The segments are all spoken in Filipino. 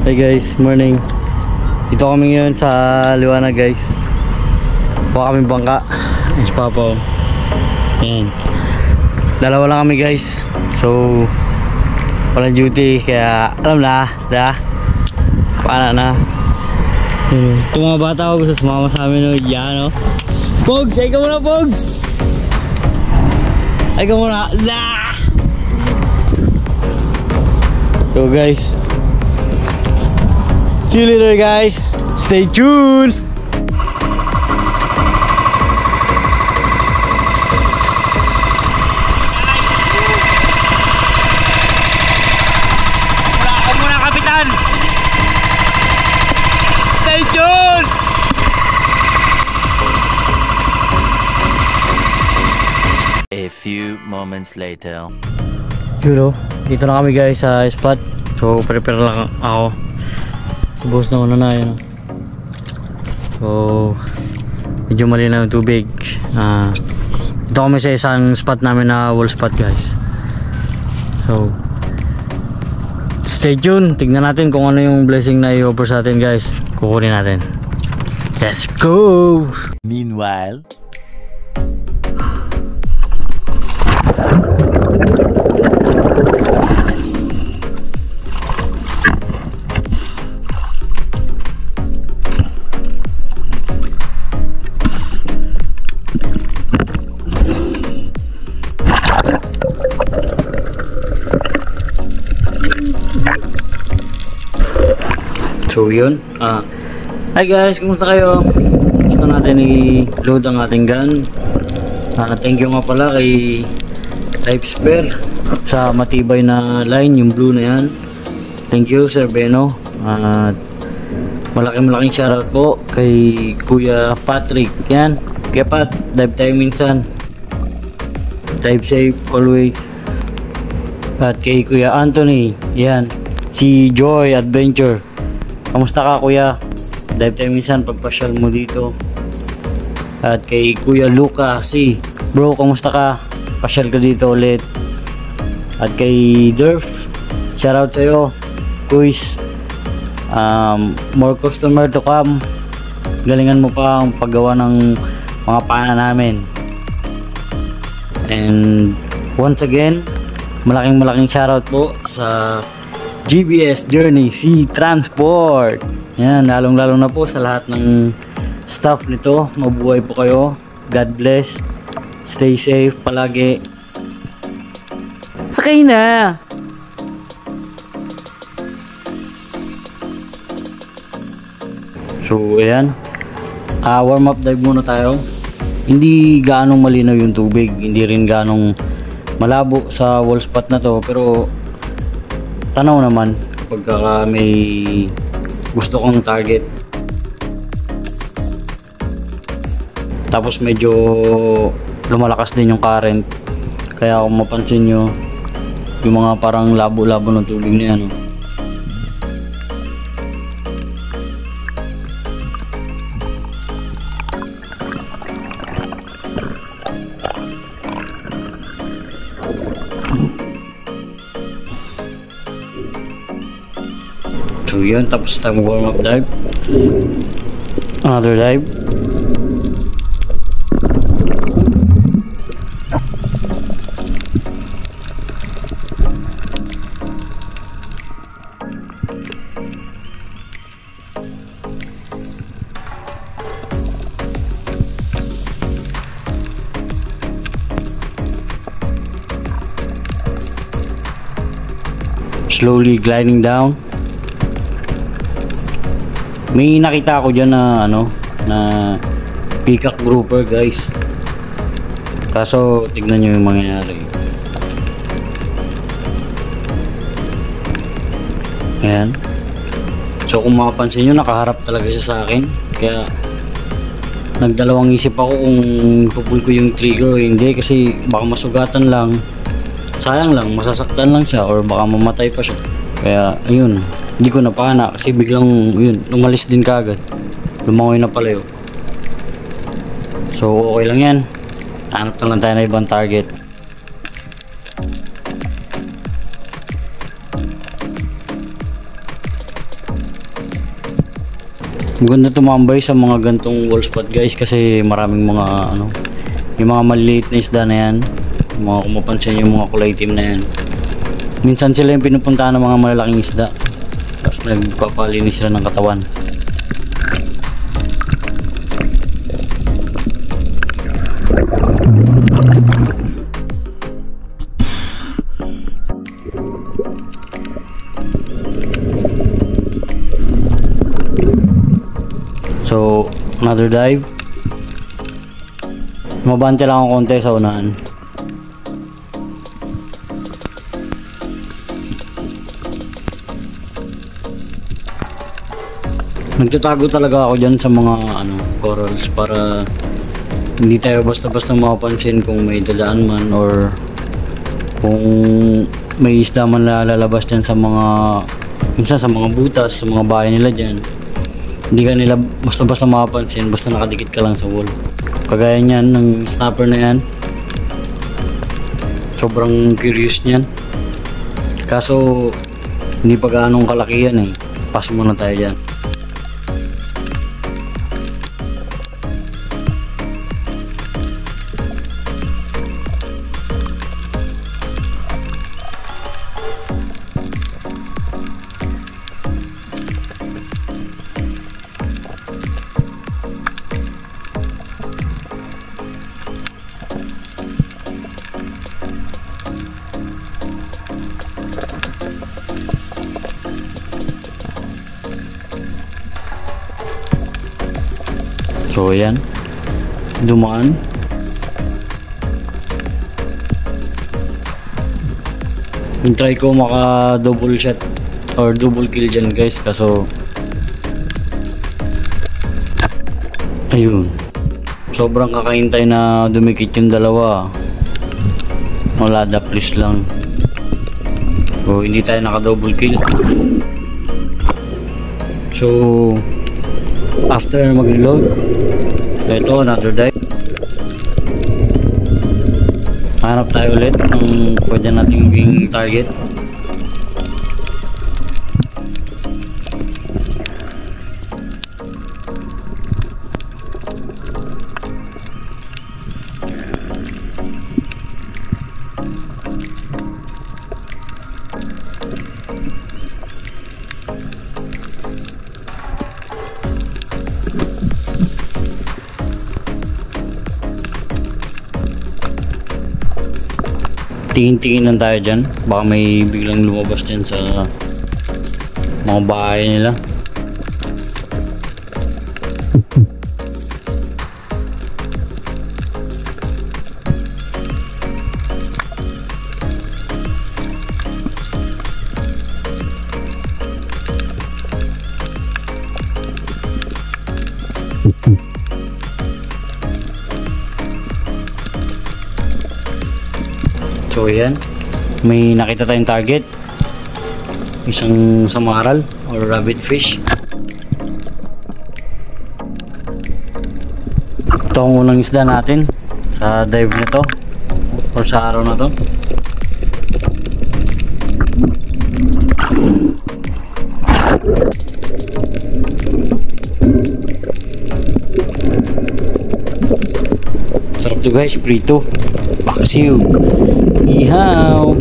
Hey guys, morning. Dito kami ngayon sa Liwanag guys. Buka kami bangka. Is Papa. Ayan. Dalawa lang kami guys. So walang duty kaya alam na, paano na. Kung mga bata ko gusto sumama sa amin, no? Yan, no? Pogs! Ay ka muna, Pogs! Ay ka muna! So guys, see you later guys. Stay tuned. Wala muna kapitan. Stay tuned. A few moments later. Yun, dito na kami guys sa spot. So prepare lang ako. Si boss na una na yun. So medyo malinaw yung tubig. Dito kami sa isang spot namin na wall spot guys. So stay tuned. Tignan natin kung ano yung blessing na i-offer sa atin guys. Kukunin natin. Let's go! Meanwhile, so yun, hi guys, kumusta kayo? Gusto natin i-load ang ating gun. Thank you nga pala kay Life Spare sa matibay na line, yung blue na yan. Thank you Sir Beno. Malaking shoutout po kay Kuya Patrick. Yan, Kuya Pat, dive tayo minsan. Dive safe always. At kay Kuya Anthony, yan, si Joy Adventure. Kamusta ka kuya? Dive tayo minsan pagpasyal mo dito. At kay Kuya Luca, bro, kamusta ka? Pasyal ka dito ulit. At kay Durf, shoutout sa'yo Kuis. More customer to come. Galingan mo pa ang paggawa ng mga pana namin. And once again, malaking shoutout po sa GBS Journey Sea Transport. Yan, lalong na po sa lahat ng staff nito. Mabuhay po kayo. God bless. Stay safe palagi. Sakay na. So ayan, warm up dive muna tayo. Hindi gaanong malinaw yung tubig, hindi rin gaanong malabo sa wall spot na to, pero tanaw naman pagka may gusto kong target. Tapos medyo lumalakas din yung current, kaya kung mapansin nyo yung mga parang labo-labo ng tubig na yan. So yun, tapos tayo warm up dive. Another dive. Slowly gliding down. May nakita ako dyan na na peacock grouper guys. Kaso tignan nyo yung mangyayari. Ayan. So kung mapapansin nyo, nakaharap talaga siya sa akin. Kaya nagdalawang isip ako kung pupul ko yung trigger o hindi, kasi baka masugatan lang. Sayang lang, masasaktan lang siya or baka mamatay pa siya. Kaya ayun, hindi ko napana kasi biglang yun, umalis din kaagad. Lumangoy na pala yun. So okay lang yan. Hanap na lang tayo na ibang target. Maganda tumambay sa mga gantong wall spot guys kasi maraming mga yung mga maliliit na isda na yan, mga kumapansin yung mga kulay itim na yan. Minsan sila yung pinupuntahan ng mga malalaking isda tapos nagpapalinis sila ng katawan. So, another dive. Mabante lang ako konti sa unahan. Nagtatago talaga ako dyan sa mga corals para hindi tayo basta-basta mapapansin kung may dadaan man or kung may isda man lalabas dyan sa mga minsan sa mga butas, sa mga bahay nila dyan. Hindi ka nila basta-basta mapapansin basta nakadikit ka lang sa wall. Kagaya niyan ng snapper na yan, sobrang curious niyan. Kaso hindi pa gaanong kalaki yan eh. Pass muna tayo dyan. So yan, dumaan. Try ko maka double shot or double kill dyan guys, kaso ayun, sobrang kakaintay na dumikit yung dalawa. Wala, please lang. So hindi tayo naka double kill. So after mag-reload, ito another dive. Hanap tayo ulit ng pwede nating maging target. Tingin-tingin lang tayo dyan, baka may biglang lumabas dyan sa mga bahay nila. So yan, may nakita tayong target, isang samaral or rabbit fish. Ito ang unang isda natin sa dive na to or sa araw na to. Sarap to guys, prito, paksiw, ihaw.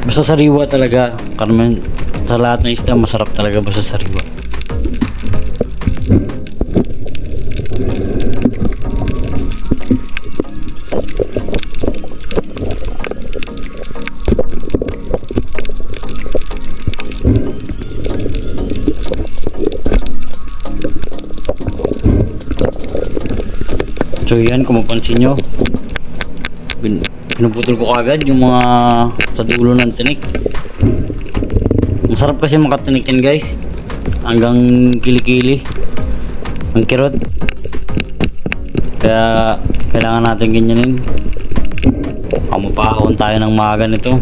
Basta sariwa talaga, karmen sa lahat ng isda masarap talaga basta sariwa. So yan, kung mapansin nyo, pinuputol ko agad yung mga sa dulo ng tinik. Masarap kasi makatinik yan guys, hanggang kilikili ang kirot, kaya kailangan natin ganyanin. Mapahon tayo ng maaga nito.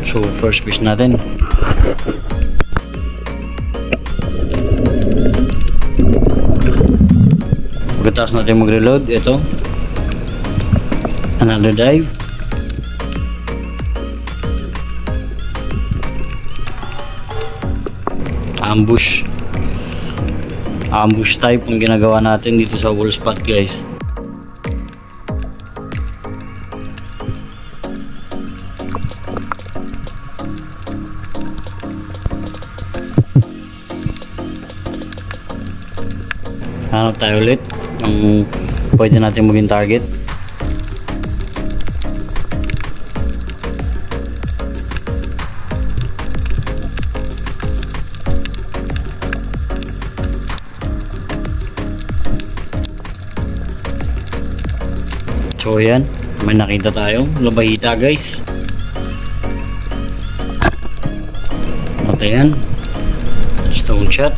So first fish natin. Pagkatapos natin mag-reload, ito Another dive. Ambush. Ambush type ang ginagawa natin dito sa wall spot, guys. Hanap tayo ulit ng pwede natin maging target. So yan, may nakita tayong labahita, guys. At ayan, stone shot.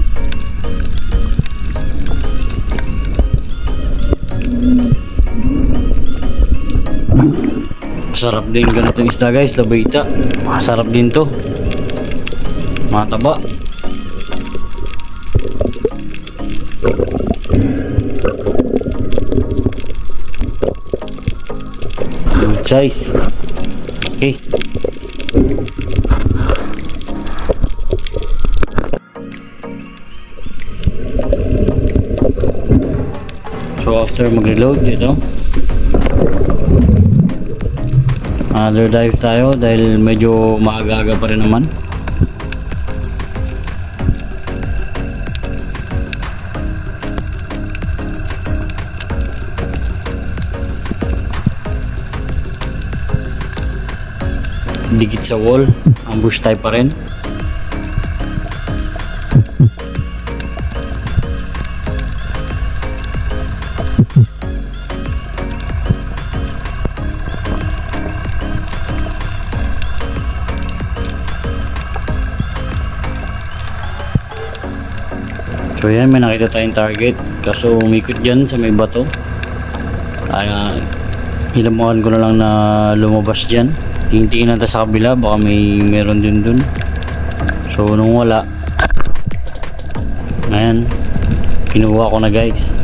Masarap din ganitong isda, guys, labahita. Masarap din to, mataba. Good size. Okay. So after mag-reload dito, another dive tayo dahil medyo maaga-aga pa rin naman. Dikit sa wall, ambush tayo pa rin. So yan, may nakita tayong target, kaso umikot dyan sa may bato, kaya hinamuhan ko na lang na lumabas dyan. Tingin-tingin natin sa kabila, baka meron din dun. So nung wala, ayan, kinuha ko na, guys.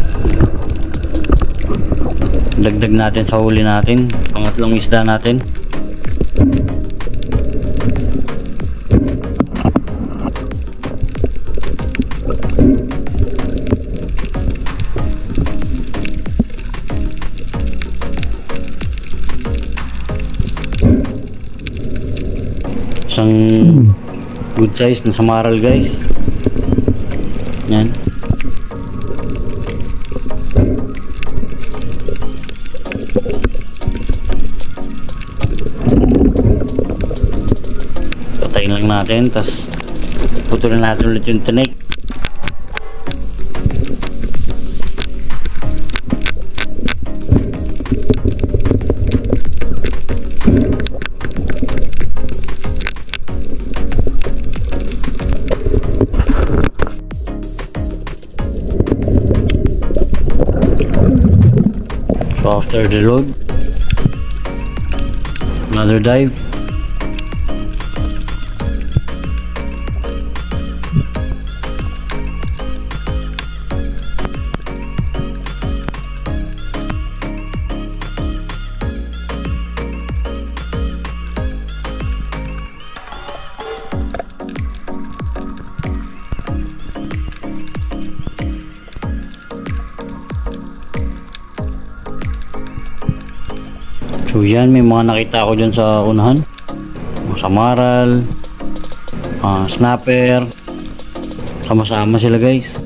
Dagdag natin sa huli natin, pangatlong isda natin. Isang good size na samaral, guys. Yan. Patayin lang natin, tas putulin natin ulit yung tinik. After the load, another dive. So yan, may mga nakita ako dyan sa unahan, mga samaral, snapper, sama-sama sila, guys.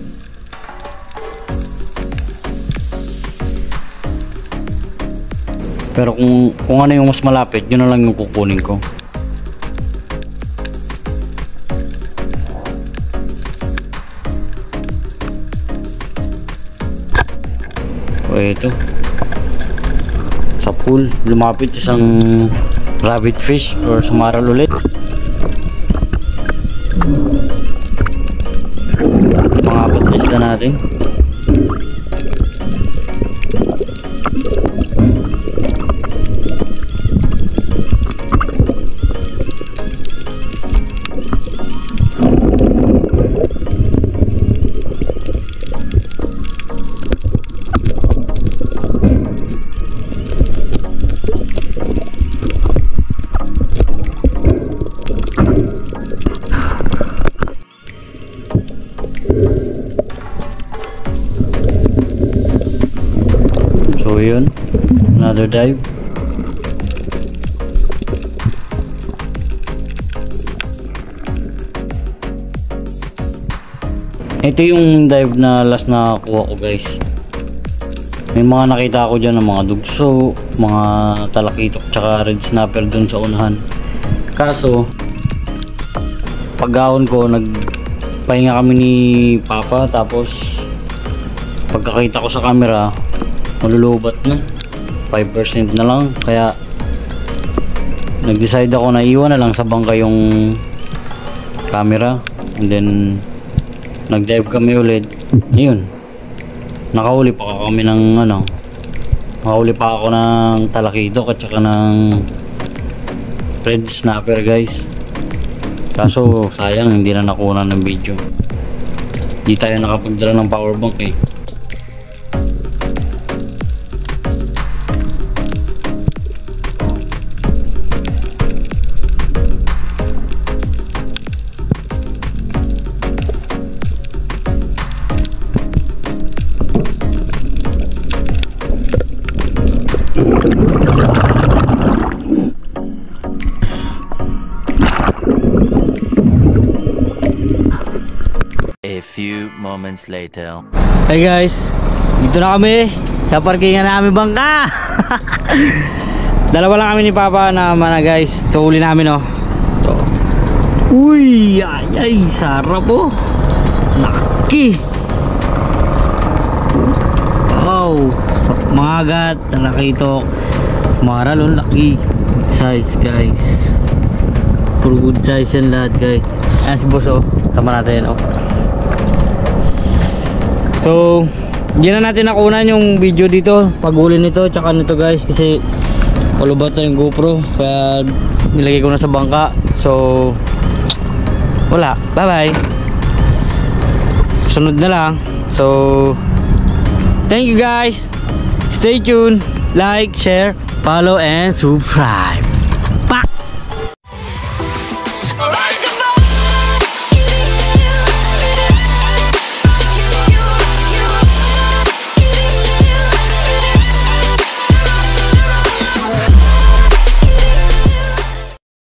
Pero kung ano yung mas malapit, yun na lang yung kukunin ko. So ito, sa pool, lumapit isang rabbit fish or samaral ulit. Mga apat na isda natin. yun, another dive. Ito yung dive na last na kuha ko guys. May mga nakita ako dyan ng mga dugso, mga talakitok tsaka red snapper dun sa unahan. Kaso paggaon ko, nagpahinga kami ni Papa, tapos pagkakita ko sa camera malulubat na, 5% na lang. Kaya nag-decide ako na iwan na lang sa bangka yung camera, and then nag-dive kami ulit. Ayun, nakahuli pa kami ng nakahuli pa ako ng talakitok at saka ng red snapper guys. Kaso sayang hindi na nakuha ng video, hindi tayo nakapagdala ng power bank eh. A few moments later. Hey guys, dito na kami sa parkingan namin bangka. Dalawa lang kami ni Papa na mana guys. Ito huli namin oh. Ito. Uy, ay, sarap oh. Laki. Wow, mga agat, talakitok, maral oh, laki size guys. Puro good size yan lahat guys. Ayan si boss oh, sama natin oh. So, hindi na natin nakunan yung video dito, paghuli nito, tsaka nito guys, kasi palubat na yung GoPro, kaya nilagay ko na sa bangka. So, wala, bye bye. Sunod na lang. So, thank you guys. Stay tuned, like, share, follow, and subscribe.